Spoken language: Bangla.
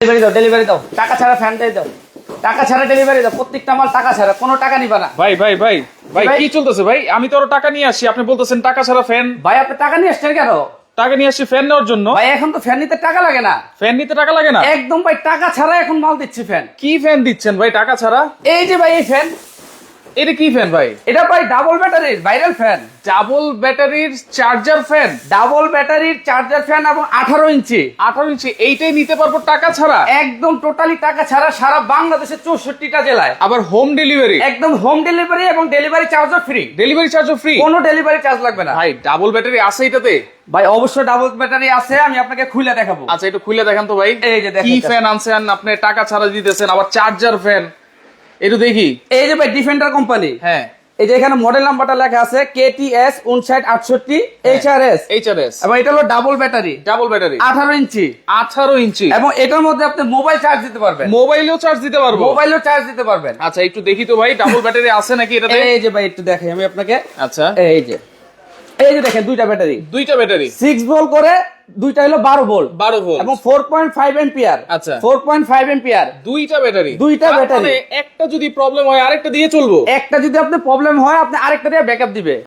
ডেলিভারি দাও টাকা ছাড়া ফ্যান দিয়ে দাও, টাকা ছাড়া ডেলিভারি দাও, প্রত্যেকটা মাল টাকা ছাড়া, কোনো টাকা নিবা না। ভাই ভাই ভাই ভাই কি চলতেছে ভাই? আমি তো আরো টাকা নিয়ে আসি, আপনি বলতেছেন টাকা ছাড়া ফ্যান। ভাই আপনি টাকা নিয়ে আসছেন কেন? টাকা নিয়ে আসছি ফ্যান নেওয়ার জন্য। ভাই এখন তো ফ্যান নিতে টাকা লাগে না, ফ্যান নিতে টাকা লাগে না একদম ভাই টাকা ছাড়া এখন মাল দিচ্ছি ফ্যান। কি ফ্যান দিচ্ছেন ভাই টাকা ছাড়া? এই যে ভাই এই ফ্যান, এটা কি ফ্যান ভাই? এটা ভাই ডাবল ব্যাটারির ভাইরাল ফ্যান, ডাবল ব্যাটারির চার্জার ফ্যান, ডাবল ব্যাটারির চার্জার ফ্যান এবং 18 ইঞ্চি। 18 ইঞ্চি, এইটাই নিতে পারবো টাকা ছাড়া? একদম টোটালি টাকা ছাড়া, সারা বাংলাদেশের 64টা জেলায় আবার হোম ডেলিভারি? একদম হোম ডেলিভারি এবং ডেলিভারি চার্জও ফ্রি, ডেলিভারি চার্জও ফ্রি? কোনো ডেলিভারি চার্জ লাগবে না। ভাই ডাবল ব্যাটারি আছে এটাতে? ভাই অবশ্যই ডাবল ব্যাটারি আছে, আমি আপনাকে খুলে দেখাবো। আচ্ছা একটু খুলে দেখান তো ভাই। এই যে দেখেন কি ফ্যান আনছেন আপনি, টাকা ছাড়া দিতেছেন, আবার চার্জার ফ্যান, একটু দেখি। এই যে ভাই ডিফেন্ডার কোম্পানি, হ্যাঁ এই যে এখানে মডেল নাম্বারটা লেখা আছে KTS 5968 HRS, HRS, এবং এটা হলো ডাবল ব্যাটারি, ডাবল ব্যাটারি, 18 ইঞ্চি, 18 ইঞ্চি, এবং এটার মধ্যে আপনি মোবাইল চার্জ দিতে পারবেন, মোবাইলেও চার্জ দিতে পারবো? মোবাইলেও চার্জ দিতে পারবেন। আচ্ছা একটু দেখি তো ভাই, ডাবল ব্যাটারি আছে নাকি এটাতে? এই যে ভাই একটু দেখাই আমি আপনাকে, আচ্ছা এই যে দেখেন দুইটা ব্যাটারি, দুইটা ব্যাটারি 6 ভোল্ট করে, দুইটা হলো 12 ভোল্ট 12 ভোল্ট এবং 4.5 এম্পিয়ার। আচ্ছা। 4.5 এম্পিয়ার, দুইটা ব্যাটারি, দুইটা তার ব্যাটারি। মানে একটা যদি প্রবলেম হয় আরেকটা দিয়ে চলবো? একটা যদি আপনার প্রবলেম হয় আপনি আরেকটা দিয়ে ব্যাকআপ দিবে।